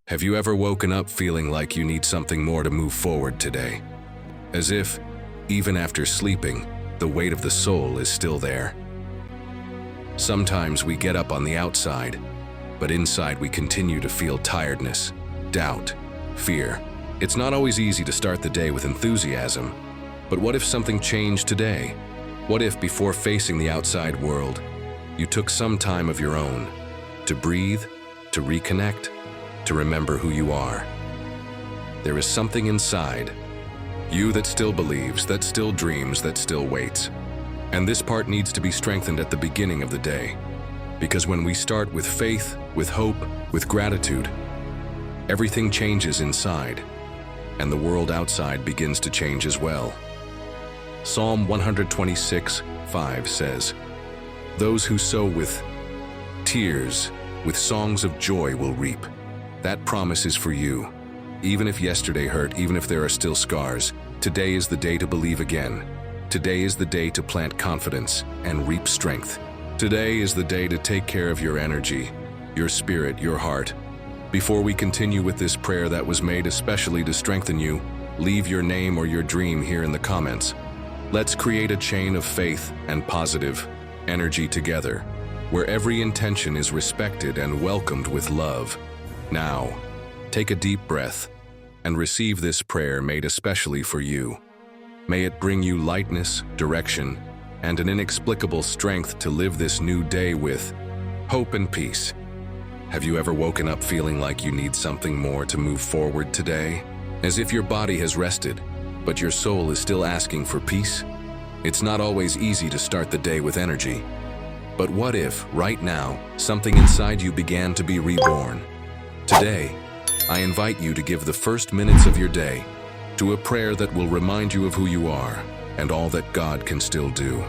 Have you ever woken up feeling like you need something more to move forward today? As if, even after sleeping, the weight of the soul is still there. Sometimes we get up on the outside, but inside we continue to feel tiredness, doubt, fear. It's not always easy to start the day with enthusiasm, but what if something changed today? What if, before facing the outside world, you took some time of your own to breathe, to reconnect, to remember who you are? There is something inside you that still believes, that still dreams, that still waits. And this part needs to be strengthened at the beginning of the day. Because when we start with faith, with hope, with gratitude, everything changes inside, and the world outside begins to change as well. Psalm 126:5 says, "Those who sow with tears, with songs of joy will reap." That promise is for you. Even if yesterday hurt, even if there are still scars, today is the day to believe again. Today is the day to plant confidence and reap strength. Today is the day to take care of your energy, your spirit, your heart. Before we continue with this prayer that was made especially to strengthen you, leave your name or your dream here in the comments. Let's create a chain of faith and positive energy together, where every intention is respected and welcomed with love. Now, take a deep breath and receive this prayer made especially for you. May it bring you lightness, direction, and an inexplicable strength to live this new day with hope and peace. Have you ever woken up feeling like you need something more to move forward today? As if your body has rested, but your soul is still asking for peace? It's not always easy to start the day with energy. But what if, right now, something inside you began to be reborn? Today, I invite you to give the first minutes of your day to a prayer that will remind you of who you are and all that God can still do.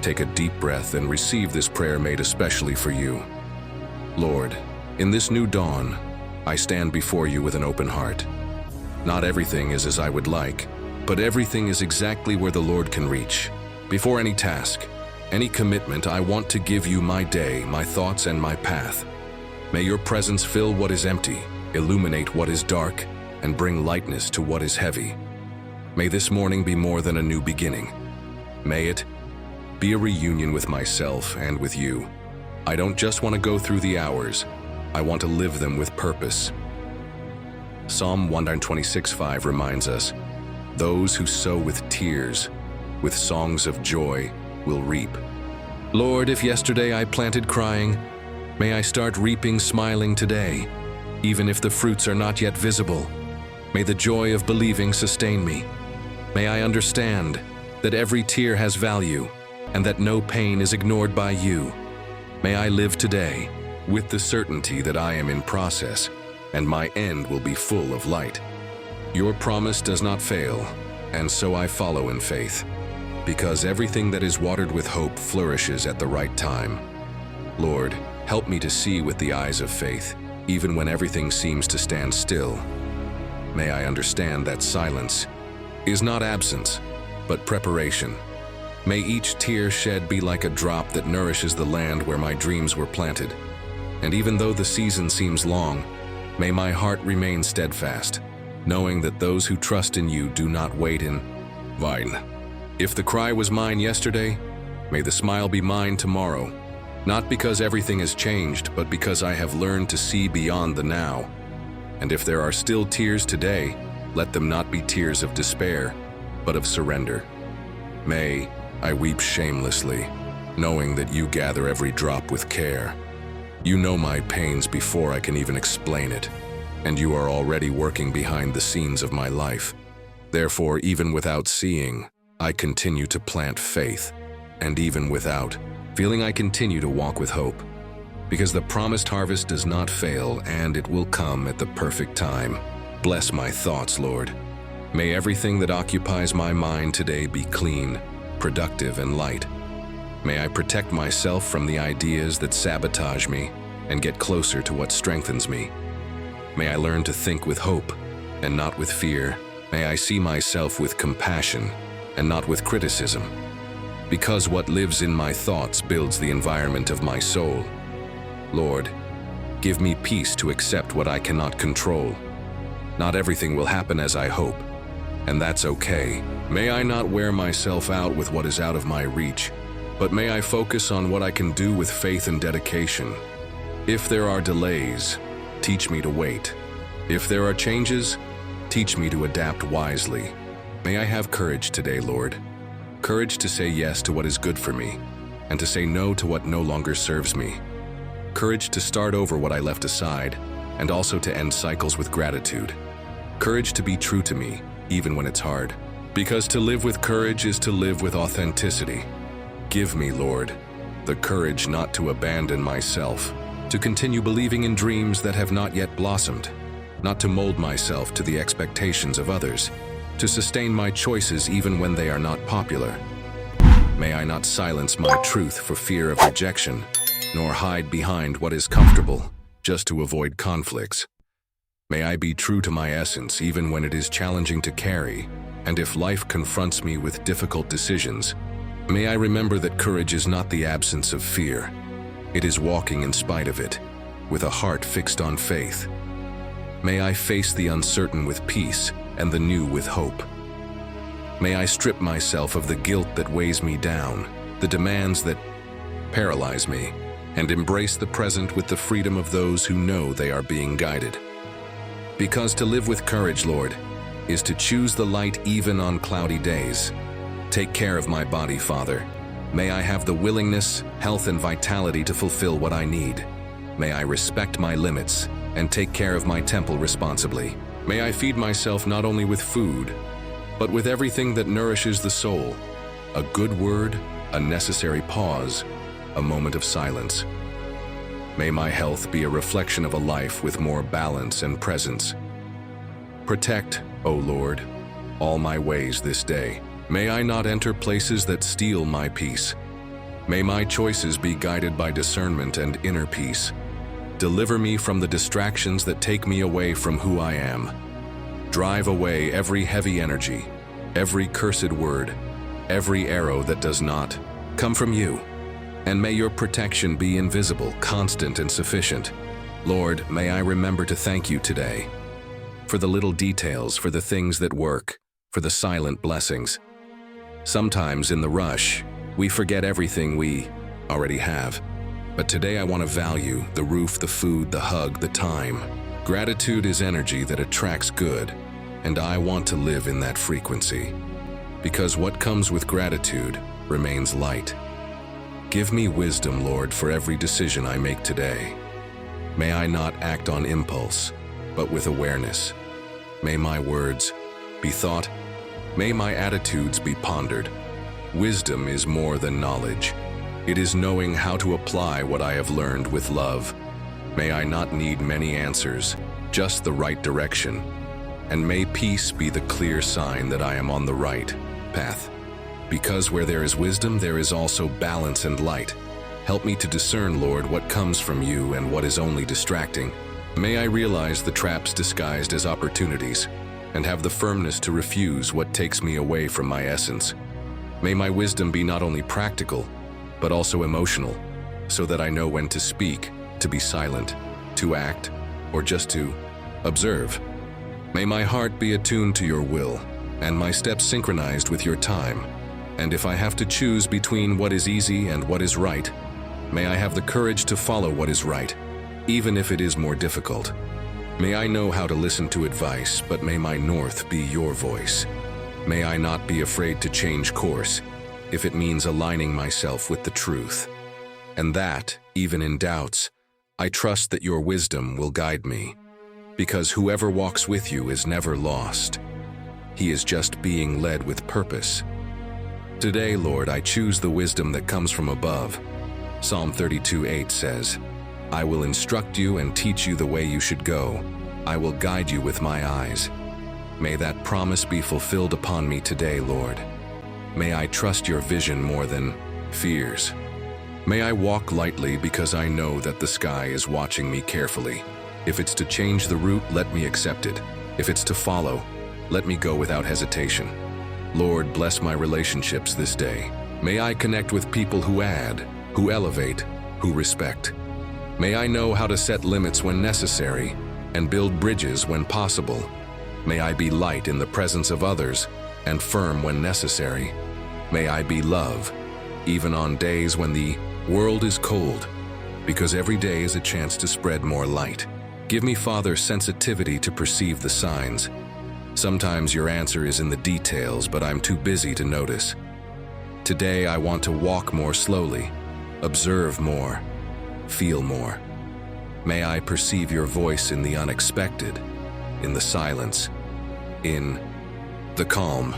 Take a deep breath and receive this prayer made especially for you. Lord, in this new dawn, I stand before you with an open heart. Not everything is as I would like, but everything is exactly where the Lord can reach. Before any task, any commitment, I want to give you my day, my thoughts, and my path. May your presence fill what is empty, illuminate what is dark, and bring lightness to what is heavy. May this morning be more than a new beginning. May it be a reunion with myself and with you. I don't just want to go through the hours, I want to live them with purpose. Psalm 126:5 reminds us, "Those who sow with tears, with songs of joy, will reap." Lord, if yesterday I planted crying, may I start reaping smiling today, even if the fruits are not yet visible. May the joy of believing sustain me. May I understand that every tear has value and that no pain is ignored by you. May I live today with the certainty that I am in process and my end will be full of light. Your promise does not fail, and so I follow in faith, because everything that is watered with hope flourishes at the right time. Lord, help me to see with the eyes of faith, even when everything seems to stand still. May I understand that silence is not absence, but preparation. May each tear shed be like a drop that nourishes the land where my dreams were planted. And even though the season seems long, may my heart remain steadfast, knowing that those who trust in you do not wait in vain. If the cry was mine yesterday, may the smile be mine tomorrow. Not because everything has changed, but because I have learned to see beyond the now. And if there are still tears today, let them not be tears of despair, but of surrender. May I weep shamelessly, knowing that you gather every drop with care. You know my pains before I can even explain it, and you are already working behind the scenes of my life. Therefore, even without seeing, I continue to plant faith, and even without feeling, I continue to walk with hope, because the promised harvest does not fail and it will come at the perfect time. Bless my thoughts, Lord. May everything that occupies my mind today be clean, productive, and light. May I protect myself from the ideas that sabotage me and get closer to what strengthens me. May I learn to think with hope and not with fear. May I see myself with compassion and not with criticism. Because what lives in my thoughts builds the environment of my soul. Lord, Give me peace to accept what I cannot control. Not everything will happen as I hope, and that's okay. May I not wear myself out with what is out of my reach, but may I focus on what I can do with faith and dedication. If there are delays, teach me to wait. If there are changes, teach me to adapt wisely. May I have courage today, Lord. Courage to say yes to what is good for me, and to say no to what no longer serves me. Courage to start over what I left aside, and also to end cycles with gratitude. Courage to be true to me, even when it's hard. Because to live with courage is to live with authenticity. Give me, Lord, the courage not to abandon myself, to continue believing in dreams that have not yet blossomed, not to mold myself to the expectations of others, to sustain my choices even when they are not popular. May I not silence my truth for fear of rejection, nor hide behind what is comfortable just to avoid conflicts. May I be true to my essence even when it is challenging to carry, and if life confronts me with difficult decisions, may I remember that courage is not the absence of fear. It is walking in spite of it, with a heart fixed on faith. May I face the uncertain with peace and the new with hope. May I strip myself of the guilt that weighs me down, the demands that paralyze me, and embrace the present with the freedom of those who know they are being guided. Because to live with courage, Lord, is to choose the light even on cloudy days. Take care of my body, Father. May I have the willingness, health, and vitality to fulfill what I need. May I respect my limits and take care of my temple responsibly. May I feed myself not only with food, but with everything that nourishes the soul. A good word, a necessary pause, a moment of silence. May my health be a reflection of a life with more balance and presence. Protect, O Lord, all my ways this day. May I not enter places that steal my peace. May my choices be guided by discernment and inner peace. Deliver me from the distractions that take me away from who I am. Drive away every heavy energy, every cursed word, every arrow that does not come from you. And may your protection be invisible, constant, and sufficient. Lord, may I remember to thank you today for the little details, for the things that work, for the silent blessings. Sometimes in the rush, we forget everything we already have. But today I want to value the roof, the food, the hug, the time. Gratitude is energy that attracts good, and I want to live in that frequency. Because what comes with gratitude remains light. Give me wisdom, Lord, for every decision I make today. May I not act on impulse, but with awareness. May my words be thought. May my attitudes be pondered. Wisdom is more than knowledge. It is knowing how to apply what I have learned with love. May I not need many answers, just the right direction. And may peace be the clear sign that I am on the right path. Because where there is wisdom, there is also balance and light. Help me to discern, Lord, what comes from you and what is only distracting. May I realize the traps disguised as opportunities, and have the firmness to refuse what takes me away from my essence. May my wisdom be not only practical, but also emotional, so that I know when to speak, to be silent, to act, or just to observe. May my heart be attuned to your will, and my steps synchronized with your time. And if I have to choose between what is easy and what is right, may I have the courage to follow what is right, even if it is more difficult. May I know how to listen to advice, but may my north be your voice. May I not be afraid to change course, if it means aligning myself with the truth. And that, even in doubts, I trust that your wisdom will guide me. Because whoever walks with you is never lost. He is just being led with purpose. Today, Lord, I choose the wisdom that comes from above. Psalm 32:8 says, I will instruct you and teach you the way you should go. I will guide you with my eyes. May that promise be fulfilled upon me today, Lord. May I trust your vision more than fears. May I walk lightly because I know that the sky is watching me carefully. If it's to change the route, let me accept it. If it's to follow, let me go without hesitation. Lord, bless my relationships this day. May I connect with people who add, who elevate, who respect. May I know how to set limits when necessary and build bridges when possible. May I be light in the presence of others and firm when necessary. May I be love, even on days when the world is cold, because every day is a chance to spread more light. Give me, Father, sensitivity to perceive the signs. Sometimes your answer is in the details, but I'm too busy to notice. Today I want to walk more slowly, observe more, feel more. May I perceive your voice in the unexpected, in the silence, in the calm.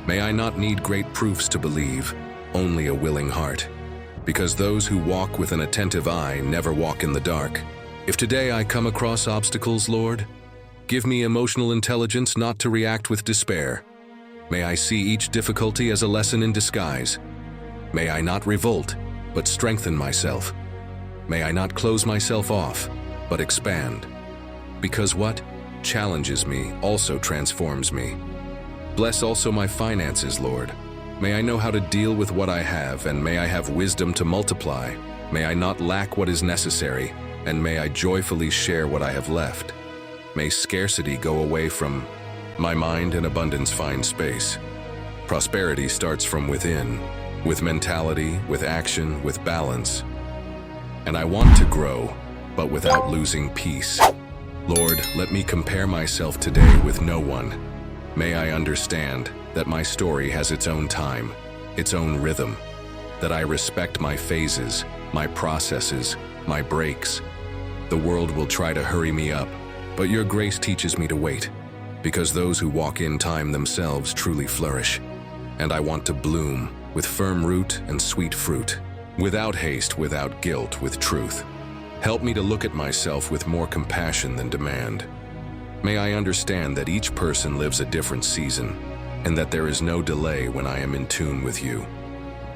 May I not need great proofs to believe, only a willing heart. Because those who walk with an attentive eye never walk in the dark. If today I come across obstacles, Lord, give me emotional intelligence not to react with despair. May I see each difficulty as a lesson in disguise. May I not revolt, but strengthen myself. May I not close myself off, but expand. Because what challenges me also transforms me. Bless also my finances, Lord. May I know how to deal with what I have, and may I have wisdom to multiply. May I not lack what is necessary, and may I joyfully share what I have left. May scarcity go away from my mind and abundance find space. Prosperity starts from within, with mentality, with action, with balance. And I want to grow, but without losing peace. Lord, let me compare myself today with no one. May I understand that my story has its own time, its own rhythm, that I respect my phases, my processes, my breaks. The world will try to hurry me up, but your grace teaches me to wait, because those who walk in time themselves truly flourish. And I want to bloom with firm root and sweet fruit, without haste, without guilt, with truth. Help me to look at myself with more compassion than demand. May I understand that each person lives a different season, and that there is no delay when I am in tune with you.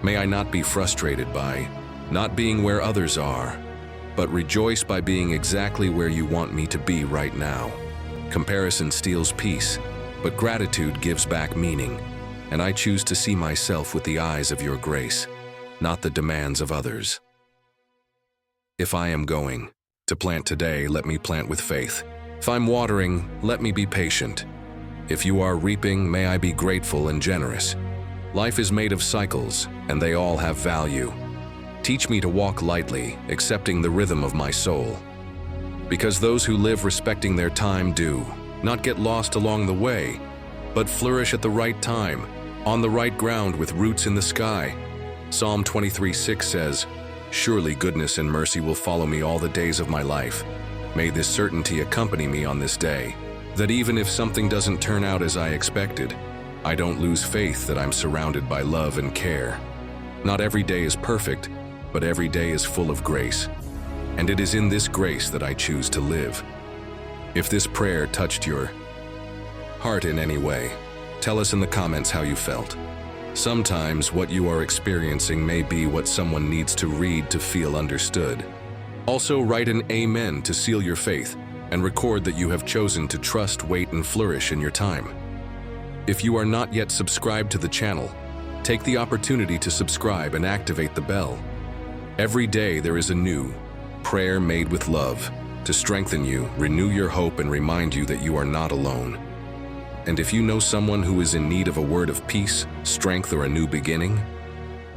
May I not be frustrated by not being where others are, but rejoice by being exactly where you want me to be right now. Comparison steals peace, but gratitude gives back meaning, and I choose to see myself with the eyes of your grace, not the demands of others. If I am going to plant today, let me plant with faith. If I'm watering, let me be patient. If you are reaping, may I be grateful and generous. Life is made of cycles, and they all have value. Teach me to walk lightly, accepting the rhythm of my soul. Because those who live respecting their time do not get lost along the way, but flourish at the right time, on the right ground with roots in the sky. Psalm 23:6 says, "Surely goodness and mercy will follow me all the days of my life." May this certainty accompany me on this day, that even if something doesn't turn out as I expected, I don't lose faith that I'm surrounded by love and care. Not every day is perfect, but every day is full of grace. And it is in this grace that I choose to live. If this prayer touched your heart in any way, tell us in the comments how you felt. Sometimes what you are experiencing may be what someone needs to read to feel understood. Also, write an amen to seal your faith and record that you have chosen to trust, wait, and flourish in your time. If you are not yet subscribed to the channel, take the opportunity to subscribe and activate the bell. Every day there is a new prayer made with love to strengthen you, renew your hope, and remind you that you are not alone. And if you know someone who is in need of a word of peace, strength, or a new beginning,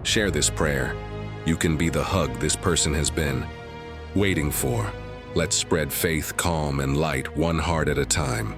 share this prayer. You can be the hug this person has been waiting for. Let's spread faith, calm, and light one heart at a time.